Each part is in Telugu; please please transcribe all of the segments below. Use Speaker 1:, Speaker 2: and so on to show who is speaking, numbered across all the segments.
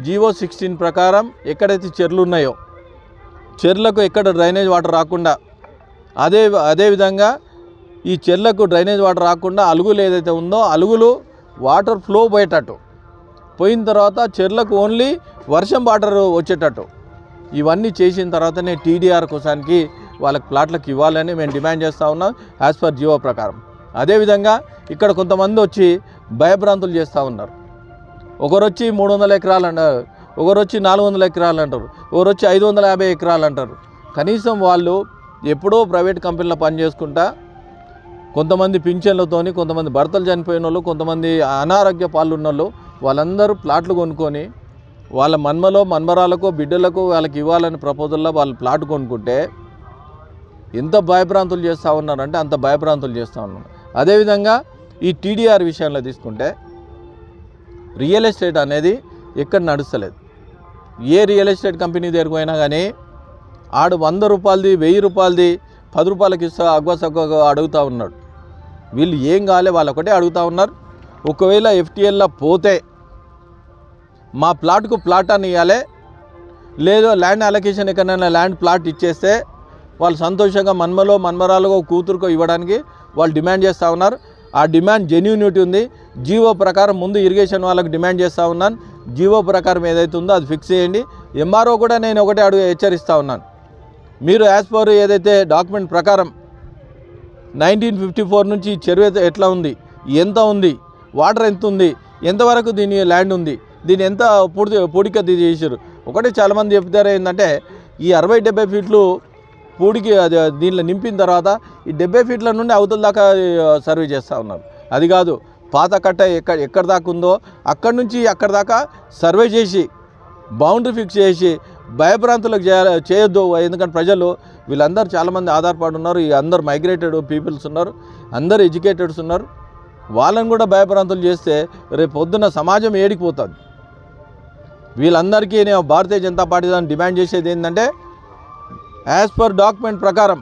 Speaker 1: జీవో 16 ప్రకారం ఎక్కడైతే చెర్లు ఉన్నాయో చెర్లకు ఎక్కడ డ్రైనేజ్ వాటర్ రాకుండా అదేవిధంగా ఈ చెర్లకు డ్రైనేజ్ వాటర్ రాకుండా అలుగులు ఏదైతే ఉందో అలుగులు వాటర్ ఫ్లో పోయేటట్టు పోయిన తర్వాత చెర్లకు ఓన్లీ వర్షం వాటర్ వచ్చేటట్టు ఇవన్నీ చేసిన తర్వాతనే టీడీఆర్ కోసానికి వాళ్ళకి ప్లాట్లకు ఇవ్వాలని మేము డిమాండ్ చేస్తూ ఉన్నాం యాజ్ పర్ జీవో ప్రకారం. అదేవిధంగా ఇక్కడ కొంతమంది వచ్చి భయభ్రాంతులు చేస్తూ ఉన్నారు. ఒకరు వచ్చి 300 ఎకరాలు అంటారు, ఒకరు వచ్చి 400 ఎకరాలు అంటారు, ఒకరు వచ్చి 550 ఎకరాలు అంటారు. కనీసం వాళ్ళు ఎప్పుడో ప్రైవేట్ కంపెనీలో పనిచేసుకుంటా కొంతమంది పింఛన్లతోని, కొంతమంది భర్తలు చనిపోయిన వాళ్ళు, కొంతమంది అనారోగ్య పాలు వాళ్ళు వాళ్ళందరూ ప్లాట్లు కొనుక్కొని వాళ్ళ మన్మరాలకు బిడ్డలకు వాళ్ళకి ఇవ్వాలని ప్రపోజల్లో వాళ్ళు ప్లాట్ కొనుక్కుంటే ఎంత భయభ్రాంతులు చేస్తూ ఉన్నారంటే అంత భయభ్రాంతులు చేస్తూ ఉన్నారు. అదేవిధంగా ఈ టీడీఆర్ విషయంలో తీసుకుంటే రియల్ ఎస్టేట్ అనేది ఎక్కడ నడుస్తలేదు. ఏ రియల్ ఎస్టేట్ కంపెనీ దగ్గరికి పోయినా కానీ ఆడు 100 రూపాయలది 1000 రూపాయలది 10 రూపాయలకి ఇస్తా అగ్వసగ్గా అడుగుతూ ఉన్నాడు. వీళ్ళు ఏం కాలే వాళ్ళు ఒకటే అడుగుతూ ఉన్నారు. ఒకవేళ ఎఫ్టీఎల్లో పోతే మా ప్లాట్కు ప్లాట్ అని ఇవ్వాలి, లేదో ల్యాండ్ అలొకేషన్ ఎక్కడైనా ల్యాండ్ ప్లాట్ ఇచ్చేస్తే వాళ్ళు సంతోషంగా మన్మరాలుగో కూతురుకో ఇవ్వడానికి వాళ్ళు డిమాండ్ చేస్తూ ఉన్నారు. ఆ డిమాండ్ జెన్యూనిటీ ఉంది. జీవో ప్రకారం ముందు ఇరిగేషన్ వాళ్ళకి డిమాండ్ చేస్తూ ఉన్నాను. జీవో ప్రకారం ఏదైతే ఉందో అది ఫిక్స్ చేయండి. ఎంఆర్ఓ కూడా నేను ఒకటే హెచ్చరిస్తూ ఉన్నాను. మీరు యాజ్ పర్ ఏదైతే డాక్యుమెంట్ ప్రకారం 1954 నుంచి చెరువు ఎట్లా ఉంది, ఎంత ఉంది, వాటర్ ఎంత ఉంది, ఎంతవరకు దీని ల్యాండ్ ఉంది, దీన్ని ఎంత పూడిక చేశారు. ఒకటే చాలామంది చెప్తారు ఏంటంటే ఈ 60-70 ఫీట్లు పూడికి దీనిలో నింపిన తర్వాత ఈ 70 ఫీట్ల నుండి అవతల దాకా సర్వే చేస్తూ ఉన్నారు. అది కాదు, పాత కట్ట ఎక్కడ దాకా ఉందో అక్కడి నుంచి అక్కడ దాకా సర్వే చేసి బౌండరీ ఫిక్స్ చేసి భయభ్రాంతులకు చేయొద్దు. ఎందుకంటే ప్రజలు వీళ్ళందరూ చాలామంది ఆధారపడి ఉన్నారు. ఈ అందరు మైగ్రేటెడ్ పీపుల్స్ ఉన్నారు, అందరు ఎడ్యుకేటెడ్స్ ఉన్నారు. వాళ్ళని కూడా భయభ్రాంతులు చేస్తే రేపు పొద్దున్న సమాజం ఏడికిపోతుంది. వీళ్ళందరికీ నేను భారతీయ జనతా పార్టీ దాన్ని డిమాండ్ చేసేది ఏంటంటే యాజ్ పర్ డాక్యుమెంట్ ప్రకారం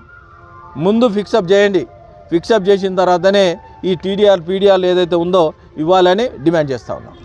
Speaker 1: ముందు ఫిక్సప్ చేయండి. ఫిక్సప్ చేసిన తర్వాతనే ఈ టీడీఆర్ పీడీఆర్ ఏదైతే ఉందో ఇవ్వాలని డిమాండ్ చేస్తూ ఉన్నాం.